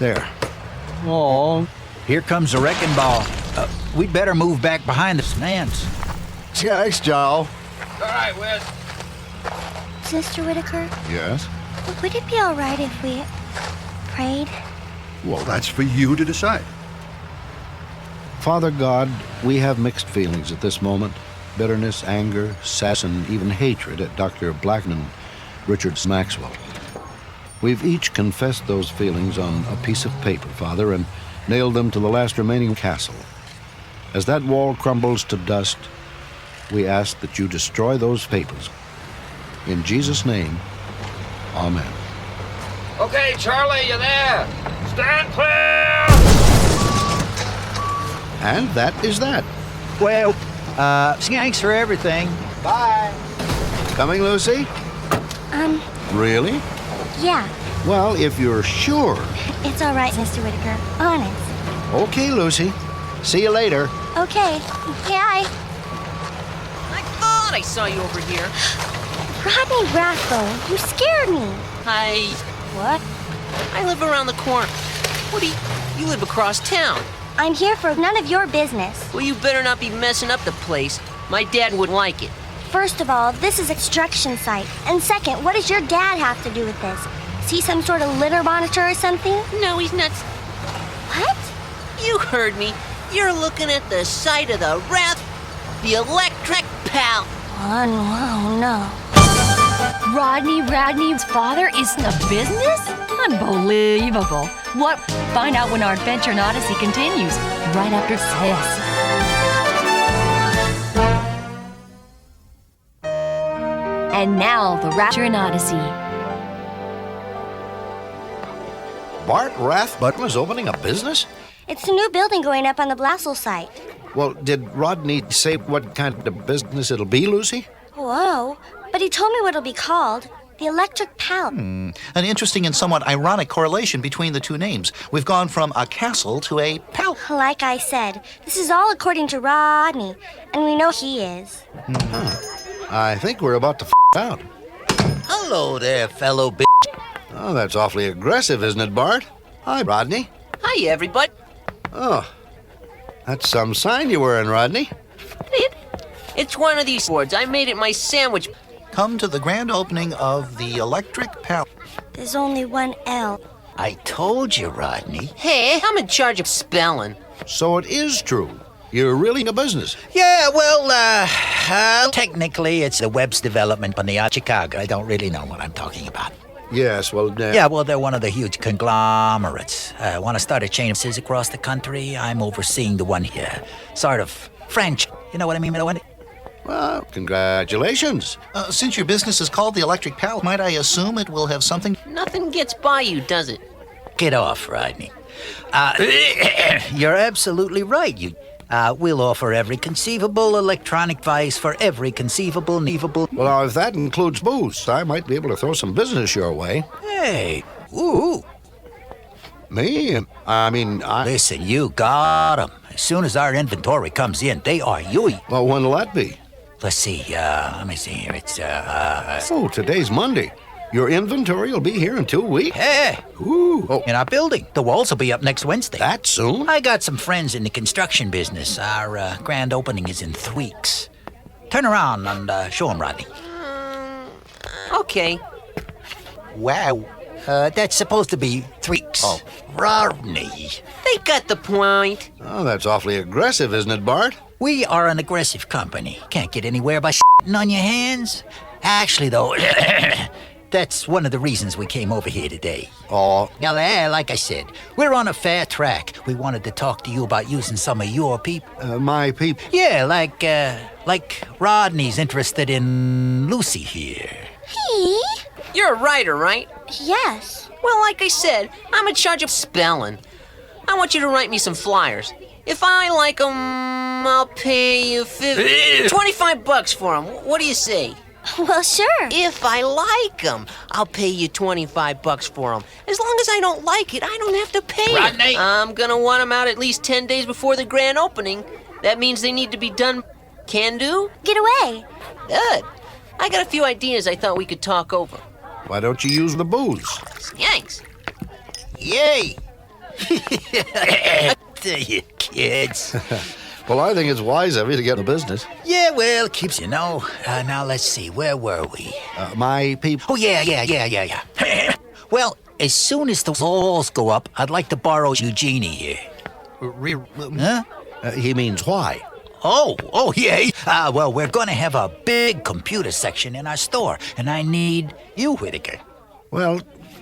There. Oh, Here comes the wrecking ball. We'd better move back behind the stands. Thanks, Joe. All right, Wes. Mr. Whitaker, Yes? would it be all right if we prayed? Well, that's for you to decide. Father God, we have mixed feelings at this moment. Bitterness, anger, sass, and even hatred at Dr. Blackman Richards Maxwell. We've each confessed those feelings on a piece of paper, Father, and nailed them to the last remaining castle. As that wall crumbles to dust, we ask that you destroy those papers. In Jesus' name, amen. Okay, Charlie, you there? Stand clear! And that is that. Well, thanks for everything. Bye. Coming, Lucy? Really? Yeah, Well, if you're sure. it's all right, Mr. Whitaker. Honest. Okay, Lucy. See you later. Okay. Hi. I thought I saw you over here. Rodney Rathb'n, you scared me. Hi. What? I live around the corner. What do you live across town? I'm here for none of your business. Well, you better not be messing up the place. My dad wouldn't like it. First of all, this is a construction site. And second, what does your dad have to do with this? Is he some sort of litter monitor or something? No, he's not. What? You heard me. You're looking at the site of the the electric pal. Oh, no. Rodney's father is in the business? Unbelievable. What? Find out when our adventure in Odyssey continues, right after this. And now, the Rapture in Odyssey. Bart Rathb'n was opening a business? It's a new building going up on the Blassel site. Well, did Rodney say what kind of business it'll be, Lucy? Whoa. But he told me what it'll be called. The Electric Pal. An interesting and somewhat ironic correlation between the two names. We've gone from a castle to a pal. Like I said, this is all according to Rodney, and we know he is. I think we're about to out. Hello there, fellow b****. Oh, that's awfully aggressive, isn't it, Bart? Hi, Rodney. Hi, everybody. Oh, that's some sign you're wearing, Rodney. It's one of these boards. I made it my sandwich. Come to the grand opening of the Electric Pal. There's only one L. I told you, Rodney. Hey, I'm in charge of spelling. So it is true. You're really in a business. Yeah, well, technically it's the Webb's development on the Chicago. I don't really know what I'm talking about. Yes, well, Yeah, well, they're one of the huge conglomerates. Want to start a chain of cities across the country? I'm overseeing the one here. Sort of French. You know what I mean? Well, congratulations. Since your business is called the Electric Pal, might I assume it will have something... Nothing gets by you, does it? Get off, Rodney. You're absolutely right. We'll offer every conceivable electronic device for every conceivable needable. Well, now, if that includes booze, I might be able to throw some business your way. Hey, ooh. Me? I mean, Listen, you got 'em. As soon as our inventory comes in, they are yours. Well, when'll that be? Let's see, let me see here. It's, Oh, today's Monday. Your inventory will be here in 2 weeks? Hey! Ooh. Oh, In our building. The walls will be up next Wednesday. that soon? I got some friends in the construction business. Our grand opening is in 3 weeks. Turn around and show 'em, Rodney. Okay. Wow. That's supposed to be 3 weeks. Oh, Rodney. They got the point. Oh, that's awfully aggressive, isn't it, Bart? We are an aggressive company. Can't get anywhere by s***ing on your hands. Actually, though, that's one of the reasons we came over here today. Oh, Now, like I said, we're on a fair track. We wanted to talk to you about using some of your people. my people. Yeah, like Rodney's interested in Lucy here. He? You're a writer, right? Yes. Well, like I said, I'm in charge of spelling. I want you to write me some flyers. If I like them, I'll pay you $25 for them. What do you say? Well, sure. If I like them, I'll pay you $25 for them. As long as I don't like it, I don't have to pay Rodney! it. I'm gonna want them out at least 10 days before the grand opening. That means they need to be done. Can do? Get away. Good. I got a few ideas I thought we could talk over. Why don't you use the booze? Yanks. Yay! You kids. Well, I think it's wise of you to get in the business. Yeah, well, it keeps you know. Now, let's see. Where were we? My people. Oh, yeah. Well, as soon as the walls go up, I'd like to borrow Eugenie here. Huh? He means why? Oh, yeah. Well, we're going to have a big computer section in our store, and I need you, Whitaker. Well,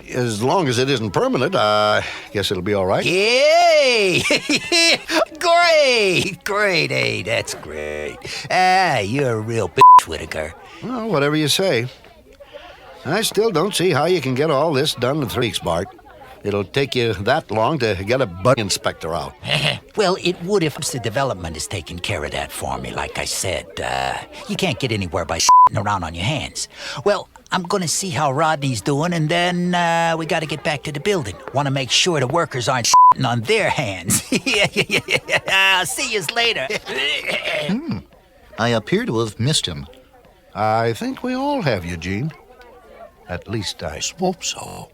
as long as it isn't permanent, I guess it'll be all right. Yay! Great. Hey, that's great. You're a real bitch, Whitaker. Well, whatever you say. I still don't see how you can get all this done in 3 weeks, Bart. It'll take you that long to get a bug inspector out. Well, it would if the development is taking care of that for me, like I said. You can't get anywhere by sitting around on your hands. Well, I'm gonna see how Rodney's doing, and then we gotta get back to the building. Want to make sure the workers aren't sitting on their hands. I'll see you later. I appear to have missed him. I think we all have, Eugene. At least I hope so.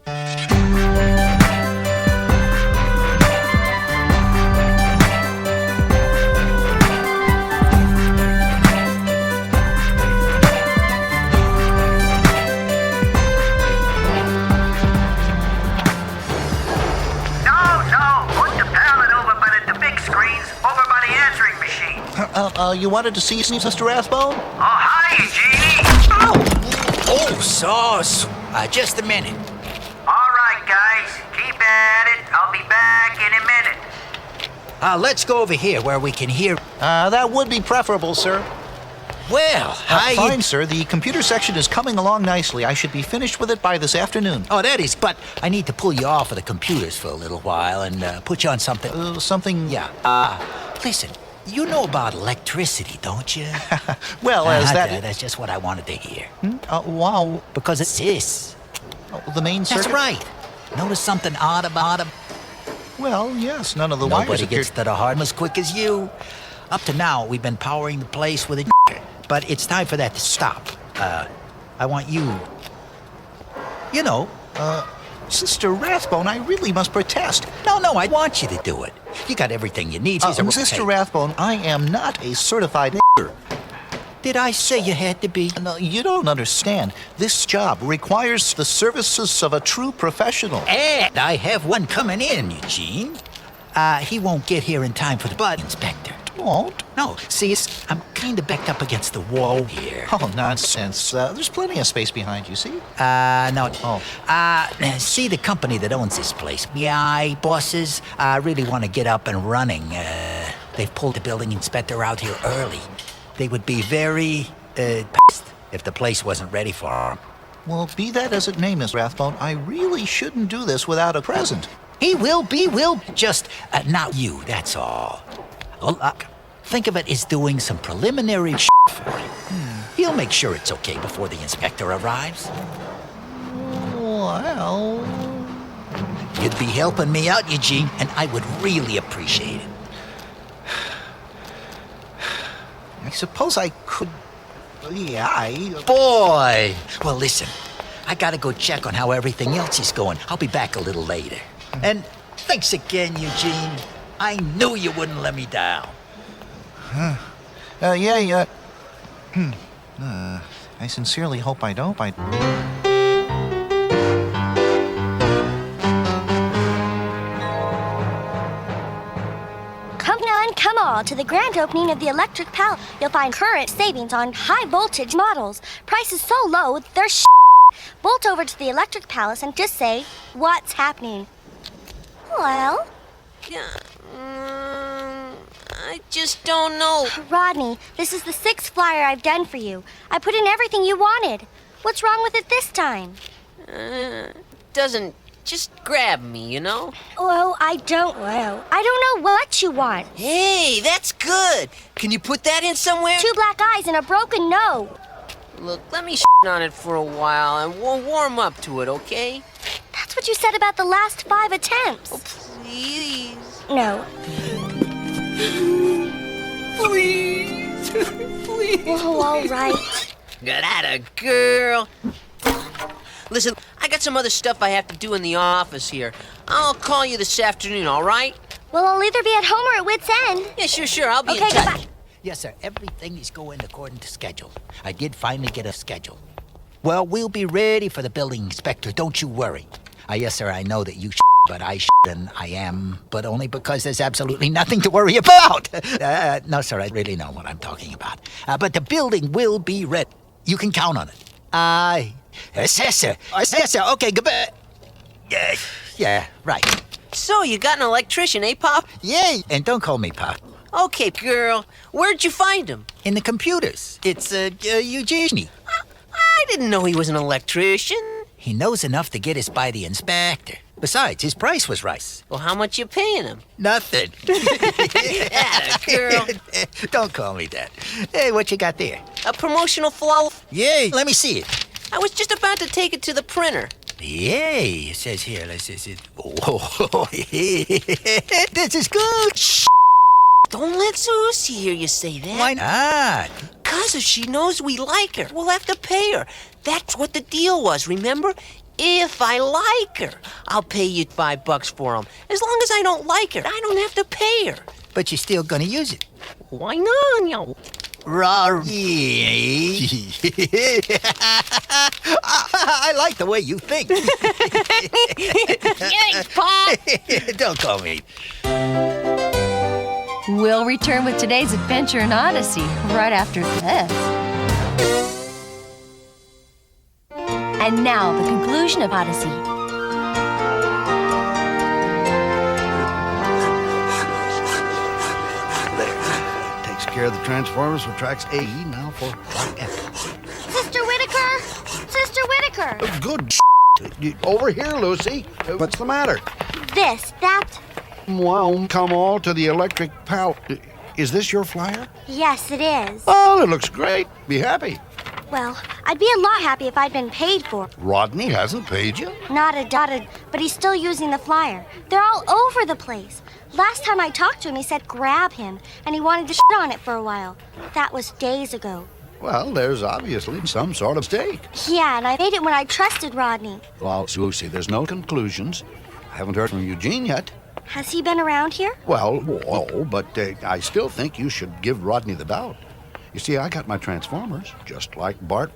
You wanted to see Mr. Rathb'n? Oh, hi, Eugenie. Oh, sauce. Just a minute. All right, guys. Keep at it. I'll be back in a minute. Let's go over here where we can hear. That would be preferable, sir. Well, Fine, sir. The computer section is coming along nicely. I should be finished with it by this afternoon. Oh, that is, but I need to pull you off of the computers for a little while and put you on something. Something? Yeah. Listen, you know about electricity, don't you? Well, That's just what I wanted to hear. Wow. Because it's this. The main circuit? That's right. Notice something odd about them? Well, yes. None of the wires Nobody appear... gets to the heart as quick as you. Up to now, we've been powering the place with a but it's time for that to stop. I want you... You know. Sister Rathb'n, I really must protest. No, I want you to do it. You got everything you need. Sister Rathb'n, I am not a certified Did I say you had to be? No, you don't understand. This job requires the services of a true professional. And I have one coming in, Eugene. He won't get here in time for the bud inspector. Won't? No, see, I'm kind of backed up against the wall here. Oh, nonsense. There's plenty of space behind you, see? No. Oh. See, the company that owns this place, BI bosses, really want to get up and running. They've pulled the building inspector out here early. They would be very, pissed if the place wasn't ready for them. Well, be that as it may, Miss Rathb'n, I really shouldn't do this without a present. He will, just not you, that's all. Well, think of it as doing some preliminary for him. He'll make sure it's okay before the inspector arrives. Well... You'd be helping me out, Eugene, and I would really appreciate it. I suppose I could... Yeah, Boy! Well, listen, I gotta go check on how everything else is going. I'll be back a little later. And thanks again, Eugene. I knew you wouldn't let me down. I sincerely hope I don't. Come all to the grand opening of the Electric Palace. You'll find current savings on high voltage models. Prices so low, they're Bolt over to the Electric Palace and just say, what's happening? Well? I just don't know. Rodney, this is the 6th flyer I've done for you. I put in everything you wanted. What's wrong with it this time? Doesn't just grab me, you know? Oh, I don't know what you want. Hey, that's good. Can you put that in somewhere? 2 black eyes and a broken nose. Look, let me on it for a while and we'll warm up to it, okay? That's what you said about the last 5 attempts. Oh, please. No. Please. Please. Oh, all right. Get out of girl. Listen, I I got some other stuff I have to do in the office here. I'll call you this afternoon, all right? Well, I'll either be at home or at Wit's End. Yeah, sure. I'll be Okay, in touch. goodbye. Yes, sir. Everything is going according to schedule. I did finally get a schedule. Well, we'll be ready for the building inspector. Don't you worry. Yes, sir. I know that you but I and I am, but only because there's absolutely nothing to worry about. No, sir. I really know what I'm talking about. But the building will be ready. You can count on it. Yes, sir. Yes, sir. Okay, goodbye. Yeah, right. So, you got an electrician, eh, Pop? Yay! And don't call me Pop. Okay, girl. Where'd you find him? In the computers. It's, Eugenie. I didn't know he was an electrician. He knows enough to get us by the inspector. Besides, his price was right. Well, how much you paying him? Nothing. Yeah, girl. Don't call me that. Hey, what you got there? A promotional flower. Yay! Let me see it. I was just about to take it to the printer. Yay! It says here. Let's see. Oh, this is good. Shh. Don't let Susie hear you say that. Why not? 'Cause if she knows we like her, we'll have to pay her. That's what the deal was, remember? If I like her, I'll pay you $5 for him. As long as I don't like her, I don't have to pay her. But you're still gonna use it. Why not, yo? I like the way you think. Thanks, Pop. Don't call me. We'll return with today's adventure in Odyssey right after this. And now, the conclusion of Odyssey. There. Takes care of the transformers for tracks A. Now for F. Sister Whitaker! Sister Whitaker! Good. Over here, Lucy. What's the matter? That. Well, come all to the electric pal. Is this your flyer? Yes, it is. Oh, it looks great. Be happy. Well, I'd be a lot happy if I'd been paid for it. Rodney hasn't paid you? Not a dotted, but he's still using the flyer. They're all over the place. Last time I talked to him, he said grab him, and he wanted to shit on it for a while. That was days ago. Well, there's obviously some sort of stake. Yeah, and I made it when I trusted Rodney. Well, Susie, there's no conclusions. I haven't heard from Eugene yet. Has he been around here? Well, whoa, but I still think you should give Rodney the doubt. You see, I got my transformers, just like Bart.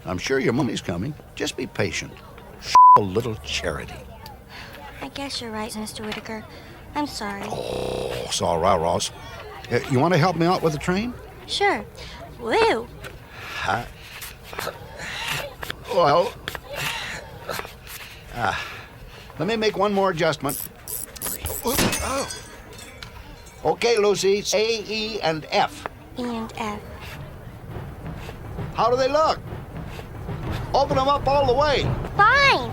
I'm sure your money's coming. Just be patient. A little charity. I guess you're right, Mr. Whitaker. I'm sorry. Oh, it's all right, Ross. You want to help me out with the train? Sure. Woo! Well, let me make one more adjustment. Oh. Okay, Lucy, A, E, and F. E and F. How do they look? Open them up all the way. Fine!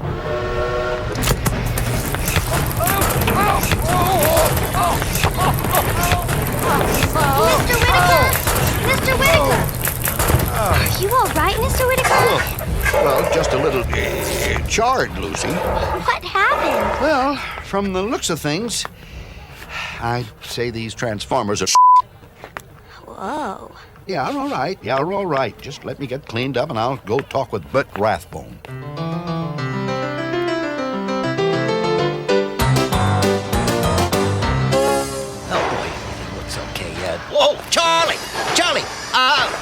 Mr. Whitaker! Mr. Whitaker! Are you all right, Mr. Whitaker? Well, just a little charred, Lucy. What happened? Well, from the looks of things, I'd say these transformers are... Whoa. Yeah, all right. Yeah, all right. Just let me get cleaned up and I'll go talk with Rathb'n. Oh, boy, everything looks okay. Whoa, Charlie!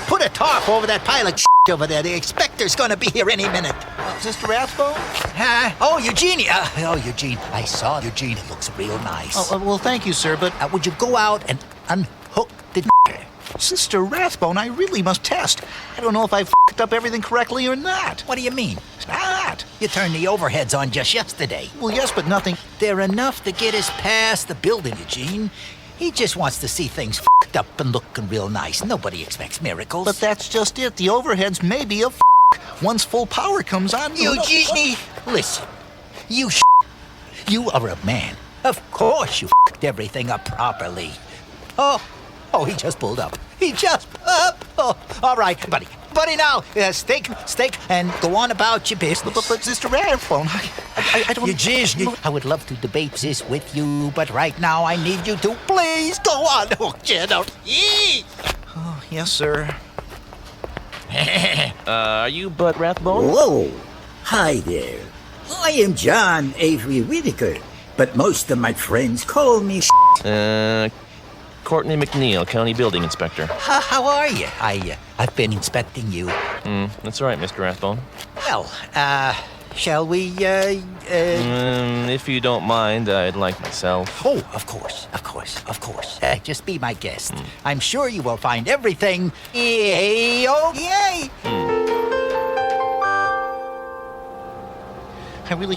Put a tarp over that pile of over there. The inspector's gonna be here any minute. Sister Rathb'n? Oh, Eugenie. Eugene. I saw Eugene. It looks real nice. Well, thank you, sir, but... Would you go out and unhook the... Sister Rathb'n, I really must test. I don't know if I've f***ed up everything correctly or not. What do you mean? Not. You turned the overheads on just yesterday. Well, yes, but nothing... They're enough to get us past the building, Eugene. He just wants to see things f***ed up and looking real nice. Nobody expects miracles. But that's just it. The overheads may be a f***. Once full power comes on... Eugenie! Listen, you are a man. Of course you f***ed everything up properly. Oh, he just pulled up. Oh, all right, buddy. Buddy, now, steak, and go on about your business. But Sister Rathb'n, I don't... Eugene, I would love to debate this with you, but right now I need you to please go on. Oh, get out. Oh, yes, sir. Are you Bud Rathb'n? Whoa! Hi there. I am John Avery Whitaker, but most of my friends call me Courtney McNeil, County Building Inspector. How are you? I've been inspecting you. That's right, Mr. Rathb'n. Well, shall we, If you don't mind, I'd like myself. Oh, of course. Just be my guest. I'm sure you will find everything yay. I really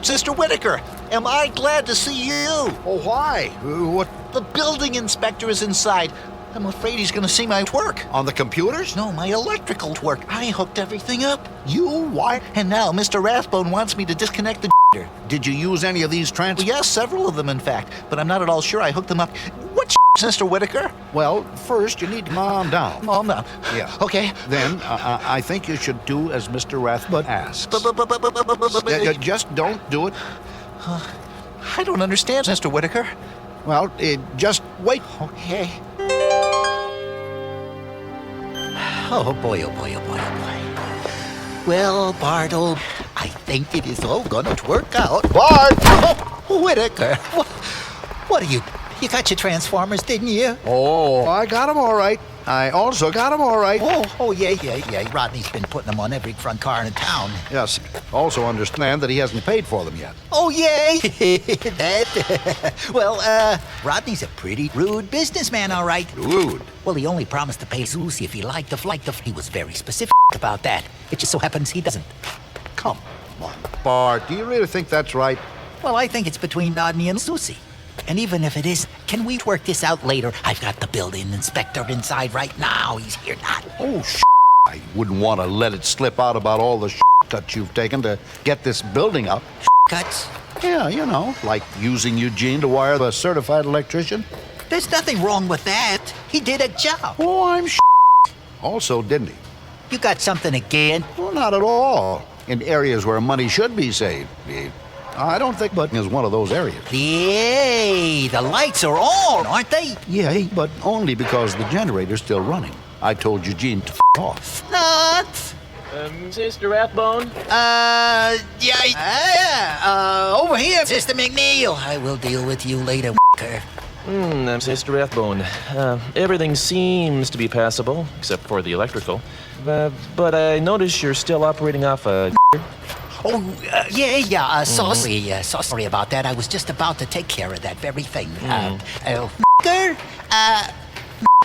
Sister Whitaker, am I glad to see you? Oh, why? What? The building inspector is inside. I'm afraid he's going to see my work. On the computers? No, my electrical work. I hooked everything up. You wired. And now Mr. Rathb'n wants me to disconnect the Did you use any of these transfers? Yes, several of them, in fact. But I'm not at all sure I hooked them up. What Mr. Whitaker? Well, first you need to calm down. Calm down. Yeah. Okay. Then I think you should do as Mr. Rathb'n asks. Just don't do it. I don't understand, Mr. Whitaker. Well, just wait. Okay. Oh boy. Well, Bartle, I think it is all gonna work out. Bart! Oh, Whitaker, what are you? You got your transformers, didn't you? Oh, I got them all right. I also got them all right. Oh, yeah. Rodney's been putting them on every front car in town. Yes. Also understand that he hasn't paid for them yet. Oh, yeah. Well, Rodney's a pretty rude businessman, all right. Rude? Well, he only promised to pay Susie if he liked the flight. He was very specific about that. It just so happens he doesn't. Come on, Bart. Do you really think that's right? Well, I think it's between Rodney and Susie. And even if it is, can we work this out later? I've got the building inspector inside right now. He's here now. Oh, I wouldn't want to let it slip out about all the cuts you've taken to get this building up. Cuts? Yeah, you know, like using Eugene to wire a certified electrician. There's nothing wrong with that. He did a job. Oh, I'm Also, didn't he? You got something again? Well, not at all. In areas where money should be saved. I don't think Button is one of those areas. Yay! The lights are on, aren't they? Yeah, but only because the generator's still running. I told Eugene to off. Not. Sister Rathb'n? Over here, Sister McNeil. I will deal with you later, Sister Rathb'n. Everything seems to be passable, except for the electrical. But I notice you're still operating off a... Oh, sorry about that. I was just about to take care of that very thing.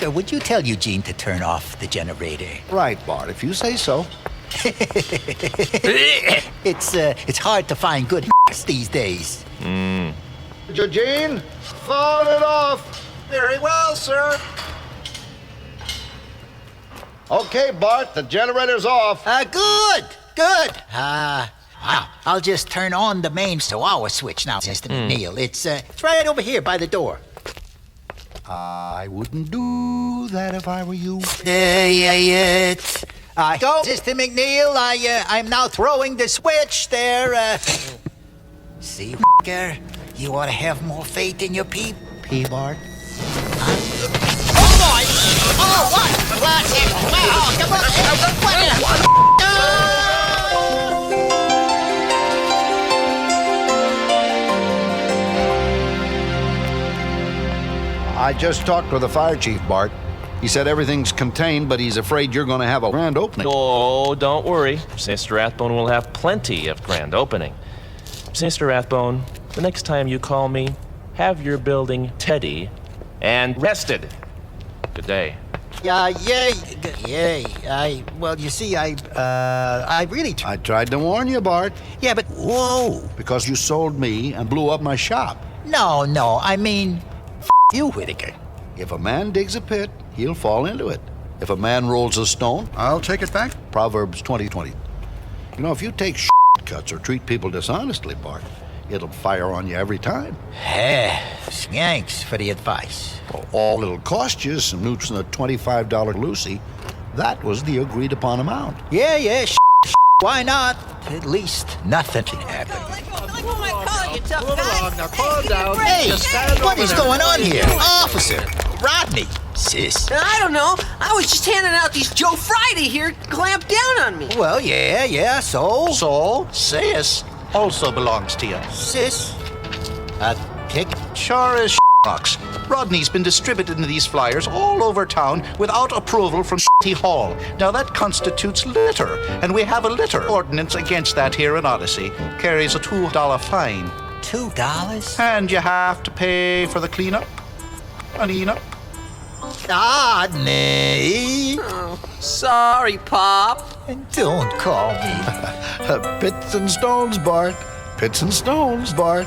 Would you tell Eugene to turn off the generator? Right, Bart, if you say so. It's hard to find good these days. Eugene, phone it off. Very well, sir. Okay, Bart, the generator's off. Good. Wow. I'll just turn on the mains to our switch now, Sister McNeil. It's right over here by the door. I wouldn't do that if I were you. Go, Sister McNeil. I'm now throwing the switch there. See, you ought to have more faith in your people. Bart? Oh, boy! Oh, what? Wow, come on! I just talked with the fire chief, Bart. He said everything's contained, but he's afraid you're going to have a grand opening. Oh, don't worry. Sister Rathb'n will have plenty of grand opening. Sister Rathb'n, the next time you call me, have your building Teddy and rested. Good day. Yay. You see, I really... I tried to warn you, Bart. Yeah, but... Whoa. Because you sold me and blew up my shop. No, I mean... you, Whitaker. If a man digs a pit, he'll fall into it. If a man rolls a stone... I'll take it back. Proverbs 20:20. You know, if you take cuts or treat people dishonestly, Bart, it'll fire on you every time. Thanks for the advice. Well, all it'll cost you is some newts and a $25 Lucy. That was the agreed upon amount. Yeah, why not? At least nothing can happen. Now calm down. Hey, what is going on here? Officer, Rodney. sis? I don't know. I was just handing out these Joe Friday here clamp down on me. Well, yeah, so? So, sis also belongs to you. Sis? A tick? Sure as box. Rodney's been distributing these flyers all over town without approval from City Hall. Now that constitutes litter, and we have a litter ordinance against that here in Odyssey. Carries a $2 fine. $2? And you have to pay for the cleanup, Anina. Rodney! Oh, sorry, Pop. Don't call me. Pits and stones, Bart. Pits and stones, Bart.